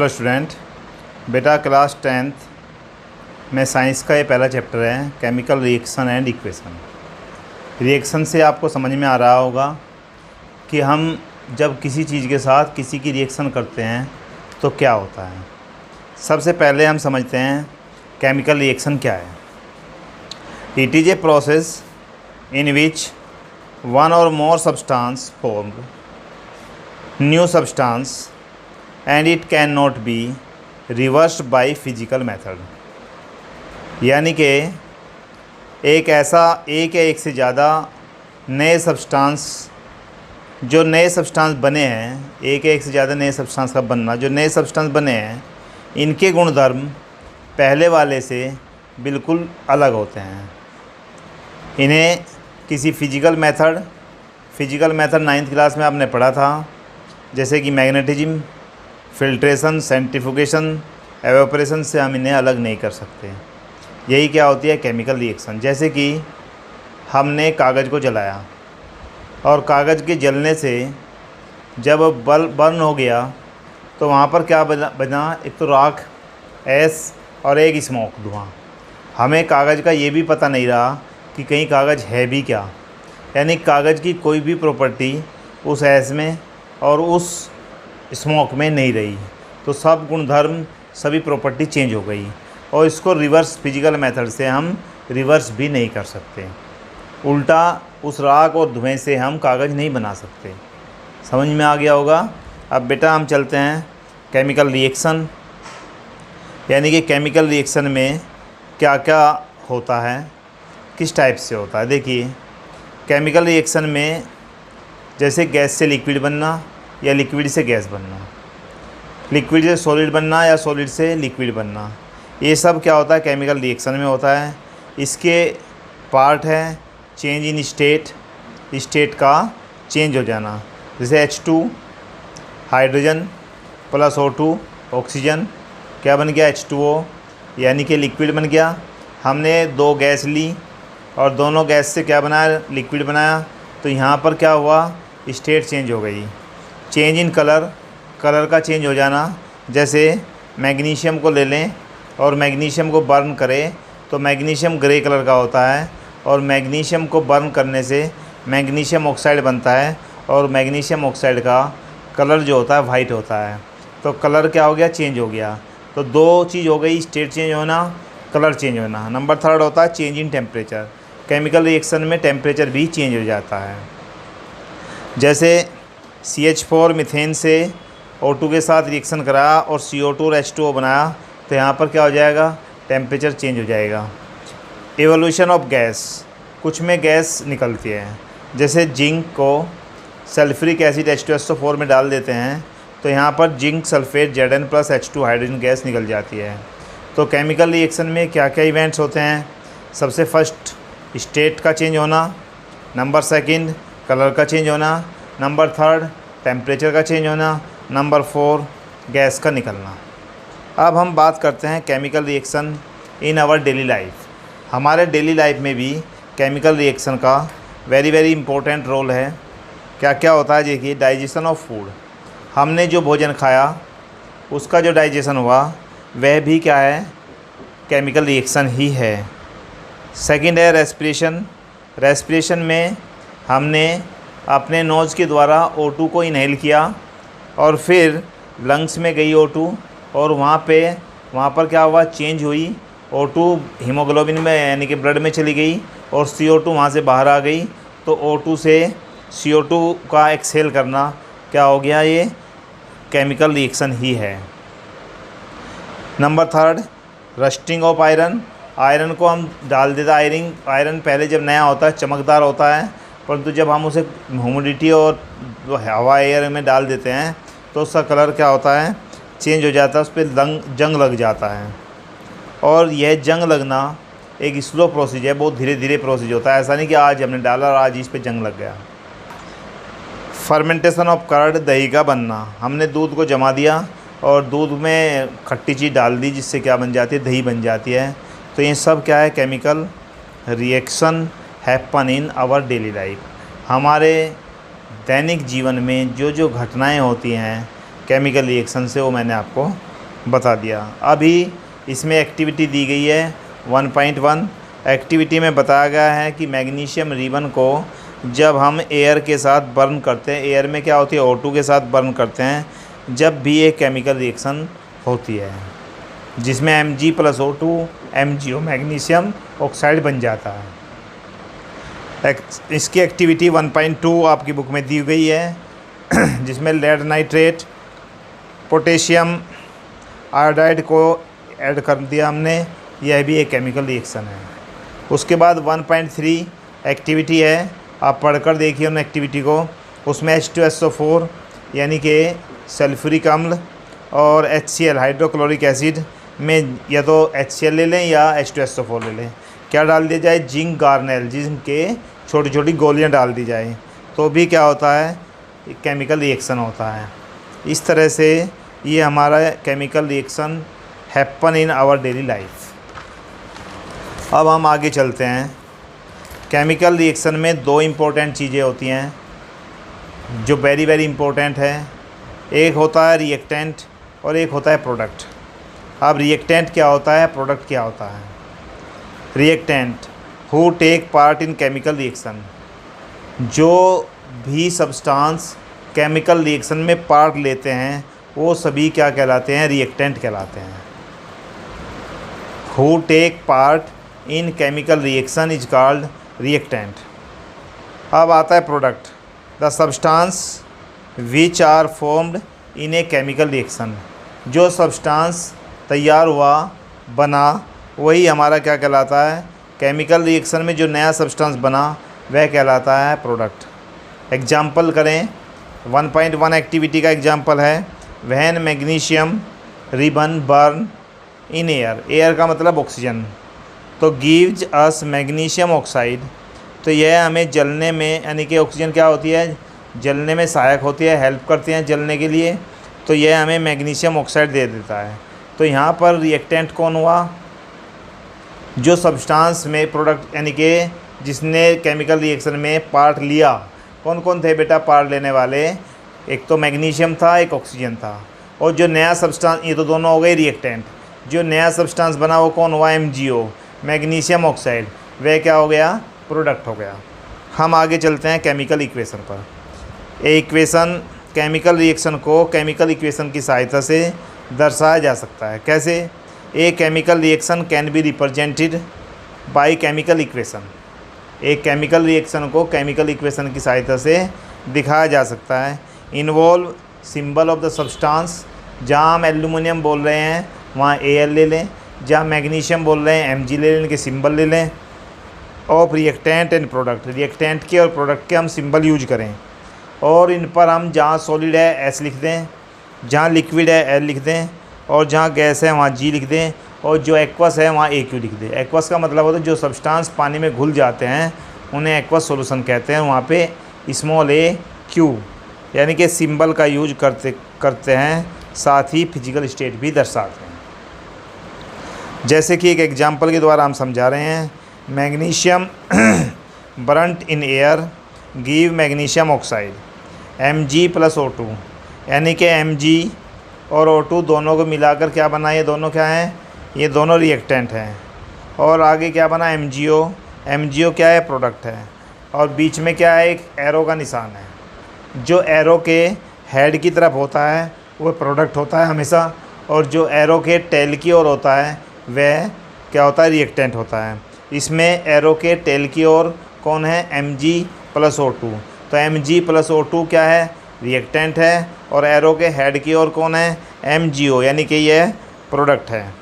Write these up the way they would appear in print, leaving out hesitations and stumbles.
Hello student, बेटा class 10th में science का ये पहला चैप्टर है chemical reaction and equation. Reaction से आपको समझ में आ रहा होगा कि हम जब किसी चीज़ के साथ किसी की रिएक्शन करते हैं तो क्या होता है। सबसे पहले हम समझते हैं केमिकल रिएक्शन क्या है। It is a process in which one or more substance formed new substance and it cannot be reversed by physical method। यानी कि एक या एक से ज़्यादा नए सब्सटेंस बने हैं, एक या एक से ज़्यादा नए सब्सटेंस का बनना, जो नए सब्सटेंस बने हैं इनके गुणधर्म पहले वाले से बिल्कुल अलग होते हैं। इन्हें किसी फिजिकल मेथड 9th क्लास में आपने पढ़ा था, जैसे कि मैग्नेटिज्म, फिल्ट्रेशन, सेंट्रीफ्यूगेशन, एवेपोरेशन से हम इन्हें अलग नहीं कर सकते। यही क्या होती है केमिकल रिएक्शन। जैसे कि हमने कागज़ को जलाया और कागज़ के जलने से जब बर्न हो गया तो वहाँ पर क्या बना, एक तो राख, ऐश और एक स्मोक, धुआं। हमें कागज़ का ये भी पता नहीं रहा कि कहीं कागज़ है भी क्या, यानी कागज़ की कोई भी प्रॉपर्टी उस ऐश में और उस स्मोक में नहीं रही, तो सब गुणधर्म, सभी प्रॉपर्टी चेंज हो गई। और इसको रिवर्स फिजिकल मेथड से हम रिवर्स भी नहीं कर सकते। उल्टा उस राख और धुएं से हम कागज़ नहीं बना सकते। समझ में आ गया होगा। अब बेटा हम चलते हैं केमिकल रिएक्शन, यानी कि केमिकल रिएक्शन में क्या क्या होता है, किस टाइप से होता है। देखिए, केमिकल रिएक्शन में जैसे गैस से लिक्विड बनना या लिक्विड से गैस बनना, लिक्विड से सॉलिड बनना या सॉलिड से लिक्विड बनना, ये सब क्या होता है केमिकल रिएक्शन में होता है। इसके पार्ट है चेंज इन स्टेट का चेंज हो जाना। जैसे H2 hydrogen plus O2 oxygen क्या बन गया, H2O, यानी कि लिक्विड बन गया। हमने दो गैस ली और दोनों गैस से क्या बनाया, लिक्विड बनाया, तो यहाँ पर क्या हुआ, स्टेट चेंज हो गई। चेंज इन कलर का चेंज हो जाना। जैसे मैग्नीशियम को ले लें और मैग्नीशियम को बर्न करें तो मैग्नीशियम ग्रे कलर का होता है, और मैग्नीशियम को बर्न करने से मैग्नीशियम ऑक्साइड बनता है, और मैग्नीशियम ऑक्साइड का कलर जो होता है वाइट होता है। तो कलर क्या हो गया, चेंज हो गया। तो दो चीज़ हो गई, स्टेट चेंज होना, कलर चेंज होना। नंबर 3 होता है change in temperature. Chemical reaction में टेम्परेचर भी चेंज हो जाता है। जैसे CH4 मीथेन से O2 के साथ रिएक्शन कराया और CO2 और H2O बनाया, तो यहाँ पर क्या हो जाएगा, टेम्परेचर चेंज हो जाएगा। एवोल्यूशन ऑफ गैस, कुछ में गैस निकलती है। जैसे जिंक को सल्फ्यूरिक एसिड H2SO4 में डाल देते हैं तो यहाँ पर zinc sulphate Zn plus H2 hydrogen gas निकल जाती है। तो केमिकल रिएक्शन में क्या क्या इवेंट्स होते हैं। सबसे फर्स्ट स्टेट का चेंज होना, नंबर 2 कलर का चेंज होना, नंबर 3 टेम्परेचर का चेंज होना, नंबर 4 गैस का निकलना। अब हम बात करते हैं chemical reaction in our daily life. हमारे डेली लाइफ में भी केमिकल रिएक्शन का वेरी इंपॉर्टेंट रोल है। क्या क्या होता है, देखिए, डाइजेशन ऑफ फूड। हमने जो भोजन खाया उसका जो डाइजेशन हुआ वह भी क्या है, केमिकल रिएक्शन ही है। सेकंड है रेस्पिरेशन में हमने अपने नोज़ के द्वारा O2 को इनहेल किया और फिर लंग्स में गई O2, और वहाँ पर क्या हुआ, चेंज हुई। O2 हीमोग्लोबिन में यानी कि ब्लड में चली गई और CO2 वहाँ से बाहर आ गई। तो O2 से CO2 का एक्सहेल करना क्या हो गया, ये केमिकल रिएक्शन ही है। नंबर 3 रस्टिंग ऑफ आयरन को हम डाल देते। आयरन पहले जब नया होता है चमकदार होता है, परंतु जब हम उसे ह्यूमिडिटी और हवा एयर में डाल देते हैं तो उसका कलर क्या होता है, चेंज हो जाता है, उस पर जंग लग जाता है। और यह जंग लगना एक स्लो प्रोसीजर है, बहुत धीरे धीरे प्रोसीजर होता है। ऐसा नहीं कि आज हमने डाला और आज इस पे जंग लग गया। फर्मेंटेशन ऑफ कर्ड, दही का बनना। हमने दूध को जमा दिया और दूध में खट्टी चीज़ डाल दी, जिससे क्या बन जाती है, दही बन जाती है। तो ये सब क्या है, chemical reaction happen in our daily life. हमारे दैनिक जीवन में जो जो घटनाएं होती हैं केमिकल रिएक्शन से, वो मैंने आपको बता दिया। अभी इसमें एक्टिविटी दी गई है 1.1। एक्टिविटी में बताया गया है कि मैग्नीशियम रिबन को जब हम एयर के साथ बर्न करते हैं, एयर में क्या होती है, O2 के साथ बर्न करते हैं, जब भी एक केमिकल रिएक्शन होती है जिसमें Mg+O2 MgO मैग्नीशियम ऑक्साइड बन जाता है। इसकी एक्टिविटी 1.2 आपकी बुक में दी गई है जिसमें लेड नाइट्रेट पोटेशियम आयोडाइड को ऐड कर दिया हमने, यह भी एक केमिकल रिएक्शन है। उसके बाद 1.3 एक्टिविटी है, आप पढ़कर देखिए उन एक्टिविटी को। उसमें H2SO4 यानी कि सल्फ्यूरिक अम्ल और HCl हाइड्रोक्लोरिक एसिड में या तो HCl ले लें या H2SO4 ले लें। क्या डाल दिया जाए, जिंक गार्नेल, जिंक के छोटी छोटी गोलियां डाल दी जाए, तो भी क्या होता है, केमिकल रिएक्शन होता है। इस तरह से ये हमारा chemical reaction happen in our daily life. अब हम आगे चलते हैं। केमिकल रिएक्शन में दो इम्पोर्टेंट चीज़ें होती हैं जो वेरी वेरी इम्पोर्टेंट है। एक होता है रिएक्टेंट और एक होता है प्रोडक्ट। अब रिएक्टेंट क्या होता है, प्रोडक्ट क्या होता है। Reactant who take part in chemical reaction, जो भी सब्सटेंस केमिकल रिएक्शन में पार्ट लेते हैं वो सभी क्या कहलाते हैं, रिएक्टेंट कहलाते हैं। Who take part in chemical reaction is called reactant. अब आता है product, the substance which are formed in a chemical reaction. जो सब्सटेंस तैयार हुआ, बना, वही हमारा क्या कहलाता है, केमिकल रिएक्शन में जो नया सब्सटेंस बना वह कहलाता है प्रोडक्ट। एग्जाम्पल करें, 1.1 एक्टिविटी का एग्जाम्पल है, when magnesium ribbon burn in air. Air का मतलब ऑक्सीजन, तो गिव्स अस मैग्नीशियम ऑक्साइड। तो यह हमें जलने में, यानी कि ऑक्सीजन क्या होती है, जलने में सहायक होती है, हेल्प करती हैं जलने के लिए, तो यह हमें मैग्नीशियम ऑक्साइड दे देता है। तो यहाँ पर रिएक्टेंट कौन हुआ, जो सब्सटेंस में प्रोडक्ट, यानी कि जिसने केमिकल रिएक्शन में पार्ट लिया। कौन कौन थे बेटा पार्ट लेने वाले, एक तो मैग्नीशियम था, एक ऑक्सीजन था, और जो नया सब्सटेंस, ये तो दोनों हो गए रिएक्टेंट। जो नया सब्सटेंस बना वो कौन हुआ, MgO मैग्नीशियम ऑक्साइड, वह क्या हो गया, प्रोडक्ट हो गया। हम आगे चलते हैं केमिकल इक्वेशन पर। इक्वेशन, केमिकल रिएक्शन को केमिकल इक्वेशन की सहायता से दर्शाया जा सकता है। कैसे, ए chemical reaction can be represented by chemical equation. एक केमिकल रिएक्शन को केमिकल इक्वेशन की सहायता से दिखाया जा सकता है। Involve symbol of the substance, जहाँ हम एल्यूमिनियम बोल रहे हैं वहाँ Al ले लें, जहाँ मैग्नीशियम बोल रहे हैं Mg ले लें, इनके सिंबल ले लें। Of reactant and product, reactant के और प्रोडक्ट के हम सिंबल यूज करें, और इन पर हम जहाँ सॉलिड है S लिख दें, जहाँ लिक्विड है L लिख दें, और जहाँ गैस है वहाँ G लिख दें, और जो एक्वस है वहाँ AQ लिख दें। एक्वस का मतलब होता है जो सब्सटेंस पानी में घुल जाते हैं उन्हें एक्वस सॉल्यूशन कहते हैं। वहाँ पे स्मॉल AQ यानी कि सिंबल का यूज करते हैं, साथ ही फिजिकल स्टेट भी दर्शाते हैं। जैसे कि एक एग्जांपल के द्वारा हम समझा रहे हैं, magnesium burnt in air give magnesium oxide Mg+O2, यानी कि Mg और O2 दोनों को मिलाकर क्या बना, ये दोनों क्या हैं, ये दोनों रिएक्टेंट हैं। और आगे क्या बना, MgO, MgO क्या है, प्रोडक्ट है। और बीच में क्या है, एक एरो का निशान है। जो एरो के हेड की तरफ होता है वो प्रोडक्ट होता है हमेशा, और जो एरो के टेल की ओर होता है वह क्या होता है, रिएक्टेंट होता है। इसमें एरो के टेल की ओर कौन है, Mg+O2। तो Mg+O2 क्या है, रिएक्टेंट है, और एरो के हेड की ओर कौन है, MgO, यानी कि यह प्रोडक्ट है।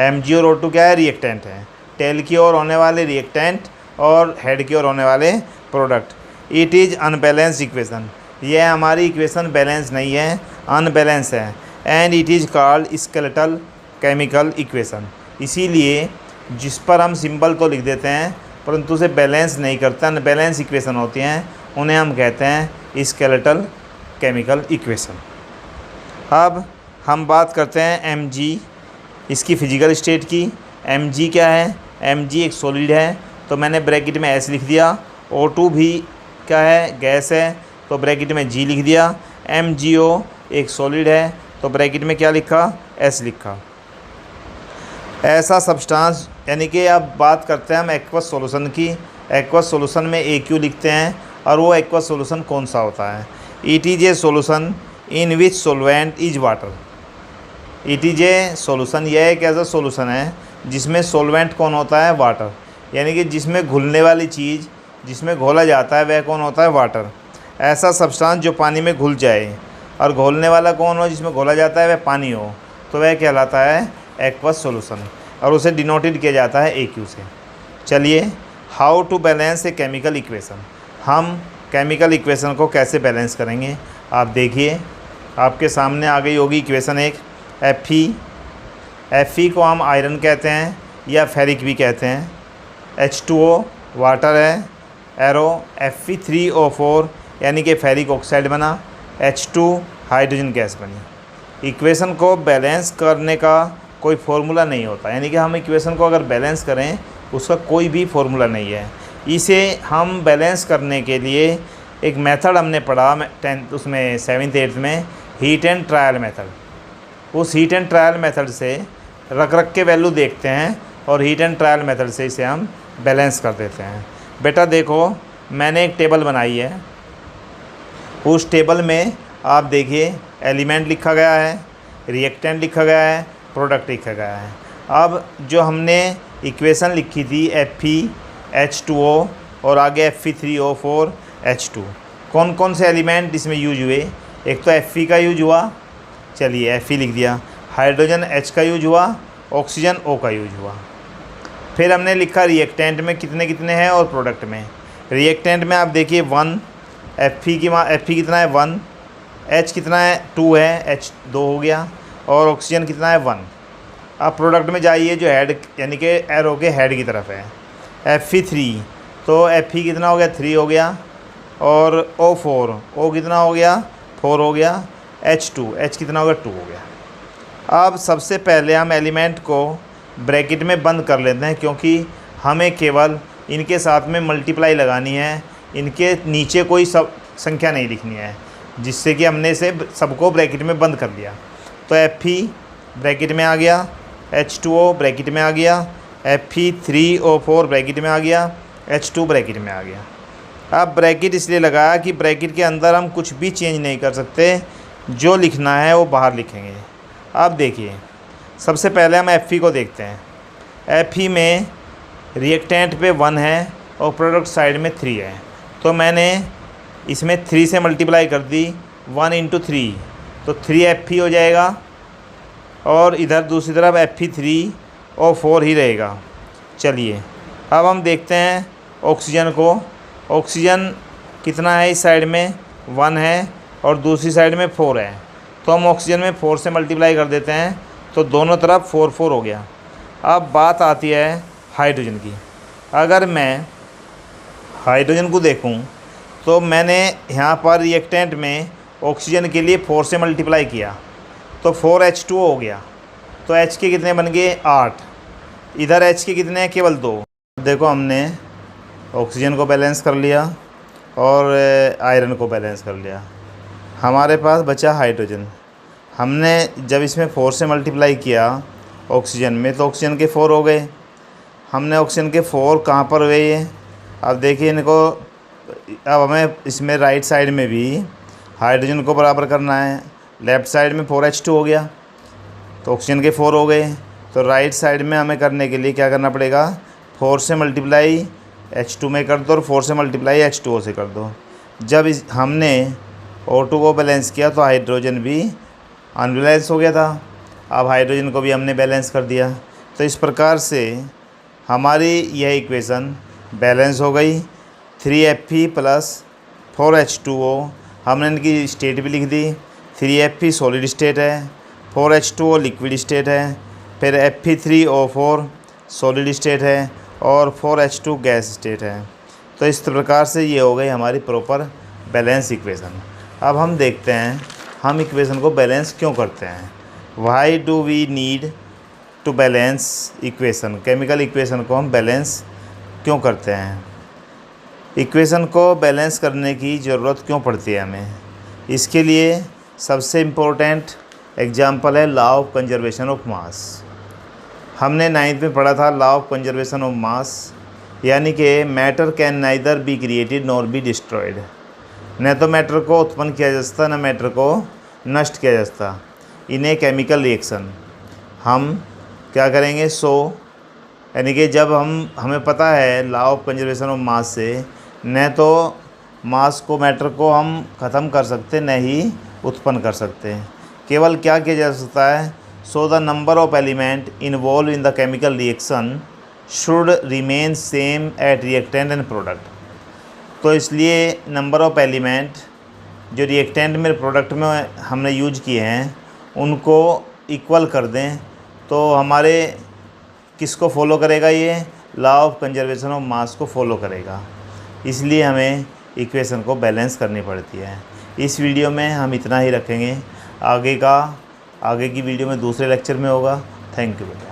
Mg और O2 क्या है, रिएक्टेंट है। टेल की ओर होने वाले रिएक्टेंट और हेड की ओर होने वाले product. It is unbalanced equation, यह हमारी इक्वेशन बैलेंस नहीं है, अनबैलेंस है। And it is called skeletal chemical equation, इसीलिए जिस पर हम सिंबल तो लिख देते हैं परंतु उसे बैलेंस नहीं करते, अनबैलेंस इक्वेशन होती हैं, उन्हें हम कहते हैं स्केलेटल केमिकल इक्वेशन। अब हम बात करते हैं Mg, इसकी फिजिकल स्टेट की। Mg क्या है, Mg एक सॉलिड है, तो मैंने ब्रैकेट में S लिख दिया। O2 भी क्या है, गैस है, तो ब्रैकेट में G लिख दिया। MgO एक सॉलिड है, तो ब्रैकेट में क्या लिखा, एस लिखा। ऐसा सब्सटेंस, यानी कि अब बात करते हैं हम एक्वस सॉल्यूशन की। एक्वस सॉल्यूशन में AQ लिखते हैं, और वो एक्वस सॉल्यूशन कौन सा होता है? It is A solution in which solvent is water. It is A solution, यह एक ऐसा सॉल्यूशन है जिसमें सॉल्वेंट कौन होता है? वाटर। यानी कि जिसमें घुलने वाली चीज़, जिसमें घोला जाता है, वह कौन होता है? वाटर। ऐसा सब्सटेंस जो पानी में घुल जाए, और घोलने वाला कौन हो? जिसमें घोला जाता है वह पानी हो, तो वह कहलाता है एक्वस सॉल्यूशन, और उसे डिनोटेड किया जाता है AQ से। चलिए, how to balance a chemical equation. हम केमिकल इक्वेशन को कैसे बैलेंस करेंगे? आप देखिए, आपके सामने आ गई होगी इक्वेशन एक, Fe को हम आयरन कहते हैं या फेरिक भी कहते हैं। H2O वाटर है, एरो Fe3O4 यानी कि फेरिक ऑक्साइड बना, H2 हाइड्रोजन गैस बनी। इक्वेशन को बैलेंस करने का कोई फार्मूला नहीं होता, यानी कि हम इक्वेशन को अगर बैलेंस करें उसका कोई भी फार्मूला नहीं है। इसे हम बैलेंस करने के लिए एक मेथड हमने पढ़ा 10th उसमें 7th 8th में, हीट एंड ट्रायल मेथड। उस हीट एंड ट्रायल मेथड से रख के वैल्यू देखते हैं, और हीट एंड ट्रायल मेथड से इसे हम बैलेंस कर देते हैं। बेटा देखो, मैंने एक टेबल बनाई है, उस टेबल में आप देखिए एलिमेंट लिखा गया है, रिएक्टेंट लिखा गया है, प्रोडक्ट लिखा गया है। अब जो हमने इक्वेशन लिखी थी FeH2O और आगे Fe3O4H2, कौन कौन से एलिमेंट इसमें यूज हुए? एक तो Fe का यूज हुआ, चलिए Fe लिख दिया। हाइड्रोजन H का यूज हुआ, ऑक्सीजन O का यूज हुआ। फिर हमने लिखा रिएक्टेंट में कितने कितने हैं, और प्रोडक्ट में। रिएक्टेंट में आप देखिए 1, Fe कितना है? 1, H कितना है? 2 है, H 2 हो गया, और ऑक्सीजन कितना है? 1। अब प्रोडक्ट में जाइए, जो हेड यानी कि एरो के हेड की तरफ है, Fe3, तो Fe कितना हो गया? 3 हो गया, और O4, O कितना हो गया? 4 हो गया, H2, H कितना हो गया? 2 हो गया। अब सबसे पहले हम एलिमेंट को ब्रैकेट में बंद कर लेते हैं, क्योंकि हमें केवल इनके साथ में मल्टीप्लाई लगानी है, इनके नीचे कोई सब संख्या नहीं लिखनी है, जिससे कि हमने इसे सबको ब्रैकेट में बंद कर दिया। तो Fe ब्रैकेट में आ गया, H2O ब्रैकेट में आ गया, Fe3O4 ब्रैकेट में आ गया, H2 ब्रैकेट में आ गया। अब ब्रैकेट इसलिए लगाया कि ब्रैकेट के अंदर हम कुछ भी चेंज नहीं कर सकते, जो लिखना है वो बाहर लिखेंगे। अब देखिए, सबसे पहले हम Fe को देखते हैं। Fe में रिएक्टेंट पे 1 है और प्रोडक्ट साइड में 3 है, तो मैंने इसमें 3 से मल्टीप्लाई कर दी, 1 × 3, तो 3 Fe हो जाएगा, और इधर दूसरी तरफ Fe3O4 ही रहेगा। चलिए, अब हम देखते हैं ऑक्सीजन को। ऑक्सीजन कितना है? इस साइड में 1 है और दूसरी साइड में 4 है, तो हम ऑक्सीजन में 4 से मल्टीप्लाई कर देते हैं, तो दोनों तरफ 4 4 हो गया। अब बात आती है हाइड्रोजन की। अगर मैं हाइड्रोजन को देखूं, तो मैंने यहाँ पर रिएक्टेंट में ऑक्सीजन के लिए 4 से मल्टीप्लाई किया, तो 4H2O हो गया। तो H के कितने बन गए? 8। इधर H के कितने हैं? केवल 2। देखो, हमने ऑक्सीजन को बैलेंस कर लिया और आयरन को बैलेंस कर लिया। हमारे पास बचा हाइड्रोजन। हमने जब इसमें 4 से मल्टीप्लाई किया ऑक्सीजन में, तो ऑक्सीजन के 4 हो गए। हमने ऑक्सीजन के 4 कहाँ पर हुए ये? अब देखिए इनको, अब हमें इसमें राइट साइड में भी हाइड्रोजन को बराबर करना है। लेफ़्ट साइड में 4H2 हो गया, तो ऑक्सीजन के 4 हो गए। तो राइट साइड में हमें करने के लिए क्या करना पड़ेगा? 4 से मल्टीप्लाई H2 में कर दो और 4 से मल्टीप्लाई H2O से कर दो। जब हमने O2 को बैलेंस किया तो हाइड्रोजन भी अनबैलेंस हो गया था। अब हाइड्रोजन को भी हमने बैलेंस कर दिया। तो इस प्रकार से हमारी यह इक्वेशन बैलेंस हो गई। 3Fe + 4H2O, हमने इनकी स्टेट भी लिख दी। 3Fe सॉलिड स्टेट है, 4H2O लिक्विड स्टेट है, फिर Fe3O4 सॉलिड स्टेट है और 4H2 गैस स्टेट है। तो इस प्रकार से ये हो गई हमारी प्रॉपर बैलेंस इक्वेशन। अब हम देखते हैं हम इक्वेशन को बैलेंस क्यों करते हैं। Why do we need to balance equation, chemical equation को हम बैलेंस क्यों करते हैं, इक्वेशन को बैलेंस करने की ज़रूरत क्यों पड़ती है हमें। इसके लिए सबसे इम्पोर्टेंट एग्जाम्पल है law of conservation of mass. हमने 9th में पढ़ा था law of conservation of mass, यानी कि matter can neither be created nor be destroyed. न तो मैटर को उत्पन्न किया जा सकता, न मैटर को नष्ट किया जा सकता। इन ए केमिकल रिएक्शन हम क्या करेंगे, यानी कि जब हमें पता है law of conservation of mass से, न तो मास को मैटर को हम ख़त्म कर सकते, न ही उत्पन्न कर सकते हैं। केवल क्या किया जा सकता है, so the number of element involve in the chemical reaction should remain same at reactant and product. तो इसलिए नंबर ऑफ एलिमेंट जो रिएक्टेंट में प्रोडक्ट में हमने यूज किए हैं उनको इक्वल कर दें, तो हमारे किसको फॉलो करेगा, ये law of conservation of mass को फॉलो करेगा। इसलिए हमें इक्वेशन को बैलेंस करनी पड़ती है। इस वीडियो में हम इतना ही रखेंगे, आगे की वीडियो में दूसरे लेक्चर में होगा। थैंक यू बेटा।